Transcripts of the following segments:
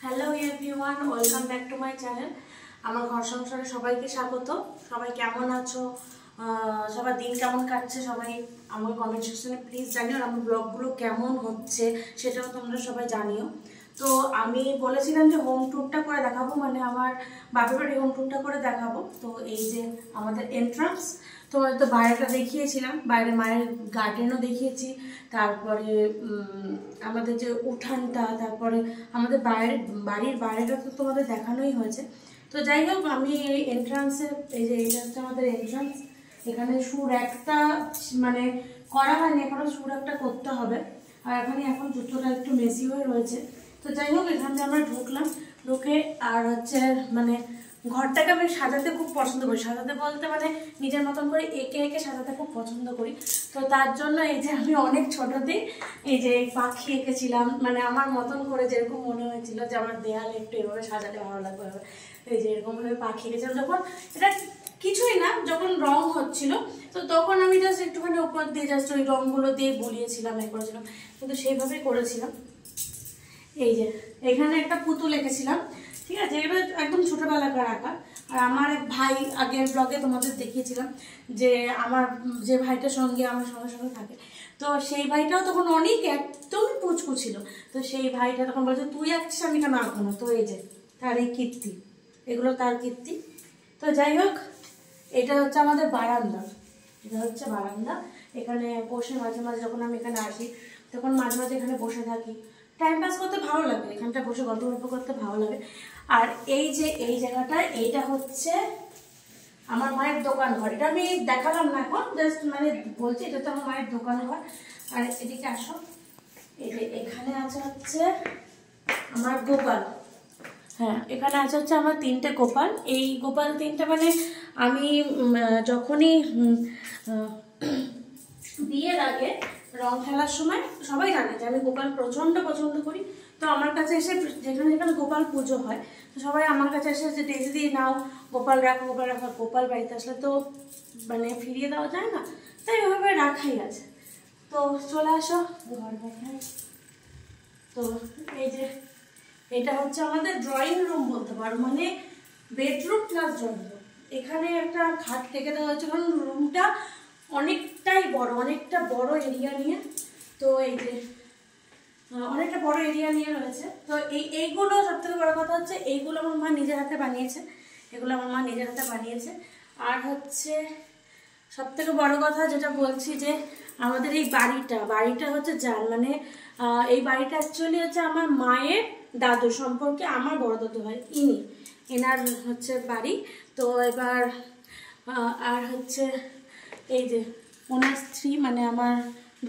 Hello everyone, welcome back to my channel. আমার ঘর সংসারে সবাইকে স্বাগত। সবাই কেমন আছো, সবার দিন কেমন কাটছে, সবাই আমার কমেন্ট সেকশনে প্লিজ জানিও। আর আমার ব্লগগুলো কেমন হচ্ছে সেটাও তোমরা সবাই জানিও। তো আমি বলেছিলাম যে হোম ট্যুরটা করে দেখাবো, মানে আমার বাপের বাড়ি হোম ট্যুরটা করে দেখাবো। তো এই যে আমাদের এন্ট্রান্স, তোমাদের তো বাইরেটা দেখিয়েছিলাম, বাইরে মায়ের গার্ডেনও দেখিয়েছি, তারপরে আমাদের যে উঠানটা, তারপরে আমাদের বাড়ির বাইরেটা তো তোমাদের দেখানোই হয়েছে। তো যাই হোক, আমি এই এন্ট্রান্সে, এই যে এইটা হচ্ছে আমাদের এন্ট্রান্স, এখানে সুর একটা মানে করা হয়নি এখনো, সুর একটা করতে হবে। আর এখানে এখন জুতোটা একটু মেসি হয়ে রয়েছে। তো যাই হোক, এখান থেকে আমরা ঢুকে আর হচ্ছে মানে ঘরটাকে আমি সাজাতে খুব পছন্দ করি। সাজাতে বলতে মানে নিজের মতন করে এঁকে এঁকে সাজাতে খুব পছন্দ করি। তো তার জন্য এই যে আমি অনেক ছোটতেই এই যে পাখি এঁকেছিলাম, মানে আমার মতন করে, যেরকম মনে হয়েছিল যে আমার দেয়ালে একটু এভাবে সাজালে ভালো লাগবে, এই যে এরকমভাবে পাখি এঁকেছিলাম। যখন এটা কিছুই না, যখন রং হচ্ছিল, তো তখন আমি জাস্ট একটুখানি উপর দিয়ে জাস্ট ওই রঙগুলো দিয়ে বুলিয়েছিলাম, এ করেছিলাম, কিন্তু সেইভাবেই করেছিলাম। এই যে এখানে একটা পুতুল এঁকেছিলাম, ঠিক আছে, এটা একদম ছোটবেলাকার আঁকা। আর আমার এক ভাই, আগের ব্লগে তোমাদের দেখিয়েছিলাম যে আমার যে ভাইটার সঙ্গে আমার সঙ্গে সঙ্গে থাকে, তো সেই ভাইটাও তখন অনেক একদমই পুচকু ছিল। তো সেই ভাইটা তখন বলছে তুই আঁকছিস, আমি কেন আঁকবো না। তো এই যে তার এই কীর্তি, এগুলো তার কীর্তি। তো যাই হোক, এটা হচ্ছে আমাদের বারান্দা, এটা হচ্ছে বারান্দা। এখানে বসে মাঝে মাঝে যখন আমি এখানে আসি, তখন মাঝে মাঝে এখানে বসে থাকি, টাইম পাস করতে ভালো লাগে, এখানটা বসে গল্প করতে ভালো লাগে। আর এই যে এই জায়গাটা, এইটা হচ্ছে আমার মায়ের দোকান ঘর। এটা আমি দেখালাম না এখন, জাস্ট মানে বলছি এটা তো আমার মায়ের দোকান ঘর। আর এদিকে আসো, এই যে এখানে আছে হচ্ছে আমার গোপাল। হ্যাঁ, এখানে আছে হচ্ছে আমার 3টে গোপাল। এই গোপাল 3টে মানে আমি যখনই বিয়ের আগে রং খেলার সময়, সবাই জানে যে আমি গোপাল প্রচণ্ড পছন্দ করি। তো আমার কাছে এসে যেখানে যেখানে গোপাল পুজো হয়, তো সবাই আমার কাছে এসে যে ডেকে দিয়ে নাও, গোপাল রাখো, গোপাল রাখো। গোপাল বাড়িতে আসলে তো মানে ফিরিয়ে দেওয়া যায় না, তাই ওভাবে রাখাই আছে। তো চলে আসো ঘর দেখায়। তো এই যে এটা হচ্ছে আমাদের ড্রয়িং রুম বলতে পারো, মানে বেডরুম প্লাস ড্রয়িং রুম। এখানে একটা খাট রেখে দেওয়া হচ্ছে, কারণ রুমটা অনেকটাই বড়, অনেকটা বড় এরিয়া নিয়ে। তো এই যে অনেকটা বড় এরিয়া নিয়ে রয়েছে। তো এইগুলো সব থেকে বড় কথা হচ্ছে, এইগুলো আমার মা নিজের হাতে বানিয়েছে, এগুলো আমার মা নিজের হাতে বানিয়েছে। আর হচ্ছে সব থেকে বড় কথা যেটা বলছি, যে আমাদের এই বাড়িটা হচ্ছে যার মানে এই বাড়িটা অ্যাকচুয়ালি হচ্ছে আমার মায়ের দাদু সম্পর্কে আমার বড় দাদু হয়, এনার হচ্ছে বাড়ি। তো এবার আর হচ্ছে এই যে ওনার স্ত্রী, মানে আমার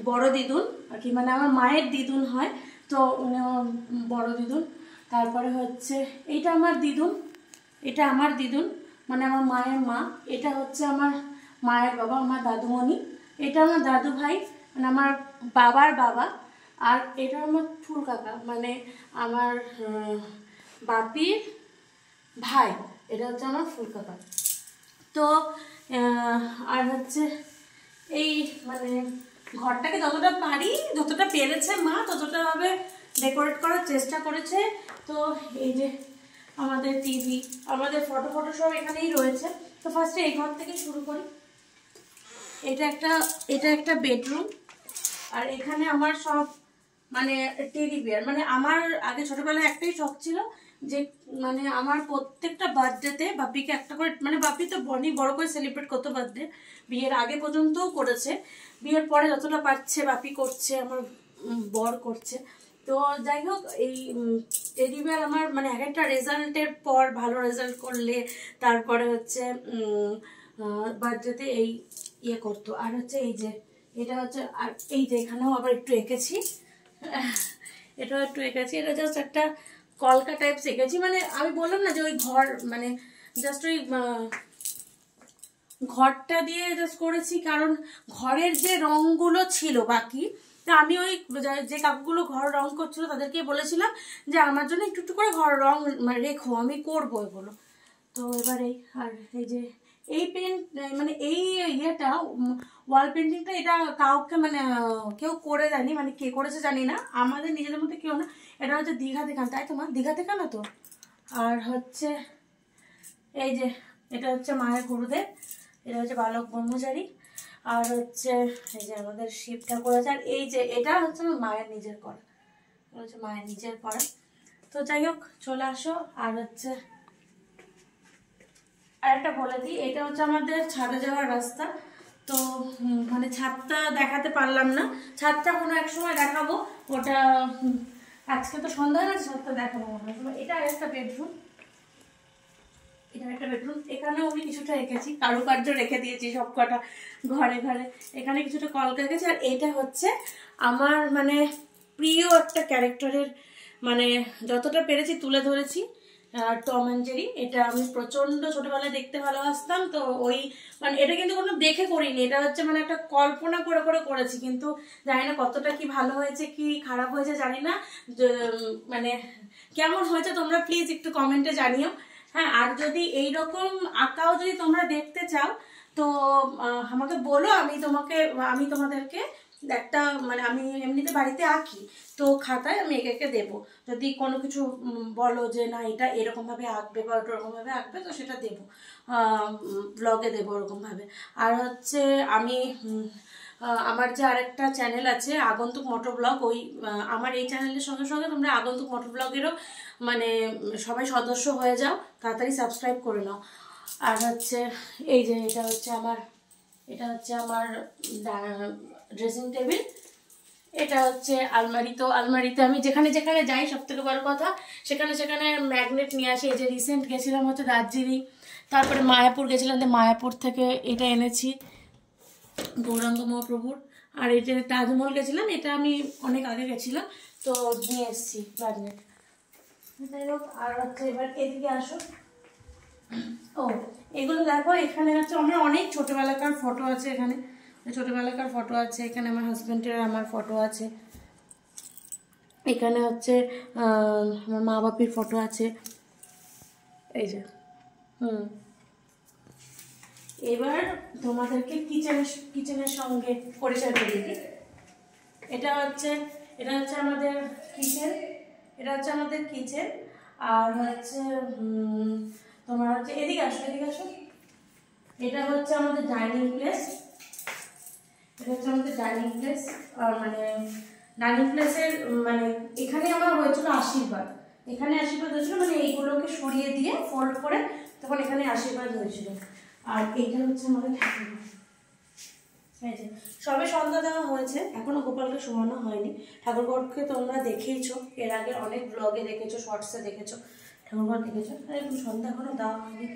বড় দিদুন আর কি, মানে আমার মায়ের দিদুন হয়, তো উনি বড় দিদুন। তারপরে হচ্ছে এইটা আমার দিদুন, এটা আমার দিদুন মানে আমার মায়ের মা। এটা হচ্ছে আমার মায়ের বাবা, আমার দাদুমণি। এটা আমার দাদু ভাই, মানে আমার বাবার বাবা। আর এটা আমার ফুল কাকা, মানে আমার বাপির ভাই, এটা হচ্ছে আমার ফুল কাকা। তো আর হচ্ছে এই মানে ঘরটাকে যতটা পারি, যতটা পেরেছে মা, ততটা ভাবে ডেকোরেট করার চেষ্টা করেছে। তো এই যে আমাদের টিভি, আমাদের ফটো সব এখানেই রয়েছে। তো ফার্স্টে এই ঘর থেকে শুরু করি। এটা একটা বেডরুম। আর এখানে আমার সব মানে টেডি বিয়ার, মানে আমার আগে ছোটবেলায় একটাই শখ ছিল যে মানে আমার প্রত্যেকটা বার্থডেতে বাপিকে একটা করে, মানে বাপি তো অনেক বড় করে সেলিব্রেট করতো বার্থডে, বিয়ের আগে পর্যন্তও করেছে, বিয়ের পরে যতটা পারছে বাপি করছে, আমার বর করছে। তো যাই হোক, এই টেডি বিয়ার আমার মানে এক একটা রেজাল্টের পর, ভালো রেজাল্ট করলে তারপরে হচ্ছে বার্থডেতে এই ইয়ে করতো। আর হচ্ছে এই যে এটা হচ্ছে, আর এই যে এখানেও আবার একটু এঁকেছি, এটাও একটু এঁকেছি। এটা জাস্ট একটা কলকা টাইপ এঁকেছি, মানে আমি বললাম না যে ওই ঘর মানে জাস্ট ওই ঘরটা দিয়ে জাস্ট করেছি, কারণ ঘরের যে রঙগুলো ছিল বাকি, তা আমি ওই যে কাকুগুলো ঘর রং করছিল তাদেরকে বলেছিলাম যে আমার জন্য একটু একটু করে ঘর রং রেখো, আমি করবো এগুলো। তো এবার আর এই যে এই পেন্ট মানে এই ইয়েটা ওয়াল পেন্টিংটা এটা কাউকে মানে কেউ করে দেয়নি, মানে কে করেছে জানি না, আমাদের নিজেদের মধ্যে কেউ না। এটা হচ্ছে দীঘা থেকে, তাই তোমার দীঘা থেকে না তো। আর হচ্ছে এই যে এটা হচ্ছে মায়ের গুরুদেব, এটা হচ্ছে বালক ব্রহ্মচারী, আর হচ্ছে এই যে আমাদের শিব ঠাকুর আছে। আর এই যে এটা হচ্ছে আমার মায়ের নিজের করা, হচ্ছে মায়ের নিজের করা। তো যাই হোক চলে আসো। আর হচ্ছে আর একটা বলে দিই, এটা হচ্ছে আমাদের ছাদে যাওয়ার রাস্তা। তো মানে ছাদটা দেখাতে পারলাম না, ছাদটা কোনো এক সময় দেখাবো। ওটা আজকে তো সন্ধ্যা হয়ে গেছে, ছাদটা দেখাবো মনে হয়। এটা একটা বেডরুম, এটা একটা বেডরুম। এখানেও আমি কিছুটা রেখেছি, কারুকার্য রেখে দিয়েছি সব কটা ঘরে ঘরে। এখানে কিছুটা কলকা রেখেছি। আর এটা হচ্ছে আমার মানে প্রিয় একটা ক্যারেক্টারের, মানে যতটা পেরেছি তুলে ধরেছি, টম অ্যান্ড জেরি। এটা আমি প্রচন্ড ছোটবেলায় দেখতে ভালোবাসতাম। তো ওই মানে এটা কিন্তু কোনো দেখে করিনি, এটা হচ্ছে মানে একটা কল্পনা করে করে করেছি। কিন্তু জানি না কতটা কি ভালো হয়েছে কি খারাপ হয়েছে জানি না, মানে কেমন হয়েছে তোমরা প্লিজ একটু কমেন্টে জানিও। হ্যাঁ, আর যদি এইরকম আঁকাও যদি তোমরা দেখতে চাও তো আমাকে বলো, আমি তোমাদেরকে একটা মানে আমি এমনিতে বাড়িতে আঁকি, তো খাতায় আমি একে একে দেবো। যদি কোনো কিছু বলো যে না এটা এরকমভাবে আঁকবে বা ওরকমভাবে আঁকবে, তো সেটা দেবো, ব্লগে দেবো ওরকমভাবে। আর হচ্ছে আমি আমার যে আরেকটা চ্যানেল আছে আগন্তুক মোটর ব্লগ, ওই আমার এই চ্যানেলের সঙ্গে সঙ্গে তোমরা আগন্তুক মোটর ব্লগেরও মানে সবাই সদস্য হয়ে যাও, তাড়াতাড়ি সাবস্ক্রাইব করে নাও। আর হচ্ছে এই যে এটা হচ্ছে আমার ড্রেসিং টেবিল, এটা হচ্ছে আলমারি। তো আলমারিতে আমি যেখানে যেখানে যাই, সব থেকে বড় কথা সেখানে সেখানে ম্যাগনেট নিয়ে আসি। এই যে রিসেন্ট গেছিলাম হচ্ছে দার্জিলিং, তারপরে মায়াপুর গেছিলাম, তো মায়াপুর থেকে এটা এনেছি গৌরাঙ্গ মহাপ্রভুর। আর এটা তাজমহল গেছিলাম, এটা আমি অনেক আগে গেছিলাম, তো নিয়ে এসেছি ম্যাগনেট। যাই হোক, আর হচ্ছে এবার এদিকে আসো। ও এগুলো দেখো, এখানে হচ্ছে আমার অনেক ছোটবেলাকার ফটো আছে, এখানে ছোটবেলাকার ফটো আছে, এখানে আমার হাজব্যান্ডের আমার ফটো আছে, এখানে হচ্ছে আমার মা বাপির ফটো আছে, এই যে এবার তোমাদেরকে কিচেনের সঙ্গে পরিচয় করিয়ে দিই। এটা হচ্ছে আমাদের কিচেন, আর হচ্ছে তোমার হচ্ছে এদিকে আসো। এটা হচ্ছে আমাদের ডাইনিং প্লেস, মানে ডাইনিং প্লেসের মানে এখানে আমার হয়েছিল আশীর্বাদ, হয়েছিল, মানে এইগুলোকে সরিয়ে দিয়ে ফোল্ড করে তখন এখানে আশীর্বাদ হয়েছিল। আর এইটা হচ্ছে আমাদের ঠাকুর, সবে সন্ধ্যা দেওয়া হয়েছে, এখনো গোপালকে শোয়ানো হয়নি। ঠাকুরঘরকে তোমরা দেখেইছো, এর আগে অনেক ব্লগে দেখেছো, শর্টসে দেখেছো, ঠাকুরঘর দেখেছো, এখন সন্ধ্যা এখনো দেওয়া হয়নি,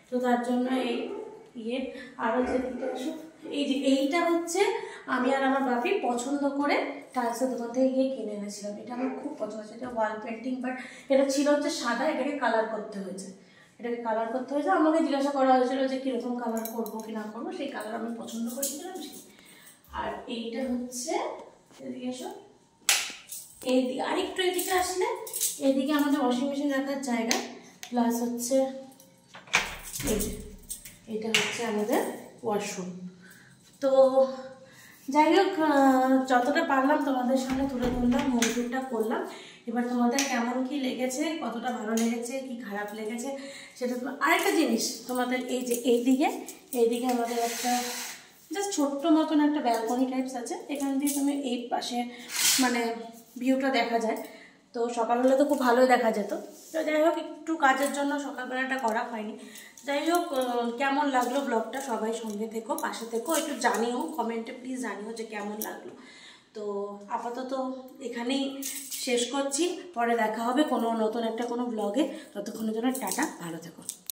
তো তার জন্য এই ইয়ে। আর হচ্ছে দেখতে আসো, এই যে এইটা হচ্ছে আমি আর আমার বাপি পছন্দ করে টাইলসের দোকান থেকে গিয়ে কিনে এনেছিলাম। এটা আমার খুব পছন্দ হয়েছে, এটা ওয়াল পেন্টিং, বাট এটা ছিল হচ্ছে সাদা, এটাকে কালার করতে হয়েছে। আমাকে জিজ্ঞাসা করা হয়েছিল যে কিরকম কালার করবো কি না করবো, সেই কালার আমি পছন্দ করেছিলাম। আর এইটা হচ্ছে এদিকে এসো, এইদিকে আরেকটু এদিকে আসলে এদিকে আমাদের ওয়াশিং মেশিন রাখার জায়গা, প্লাস হচ্ছে এটা হচ্ছে আমাদের ওয়াশরুম। তো যাই হোক, যতটা পারলাম তোমাদের সামনে তুলে ধরলাম, হোম ট্যুরটা করলাম। এবার তোমাদের কেমন কি লেগেছে, কতটা ভালো লেগেছে কি খারাপ লেগেছে সেটা। আরেকটা জিনিস তোমাদের, এই যে এইদিকে আমাদের একটা জাস্ট ছোট্ট মতন একটা ব্যালকনি টাইপস আছে, এখান দিয়ে তুমি এই পাশে মানে ভিউটা দেখা যায়। তো সকাল হলে তো খুব ভালোই দেখা যেত, তো যাই হোক একটু কাজের জন্য সকালবেলাটা করা হয়নি। যাই হোক, কেমন লাগলো ব্লগটা, সবাই সঙ্গে থেকো, পাশে থেকো, একটু জানিও কমেন্টে, প্লিজ জানিও যে কেমন লাগলো। তো আপাতত এখানেই শেষ করছি, পরে দেখা হবে কোনো নতুন একটা কোনো ব্লগে। ততক্ষণের জন্য টাটা, ভালো থেকো।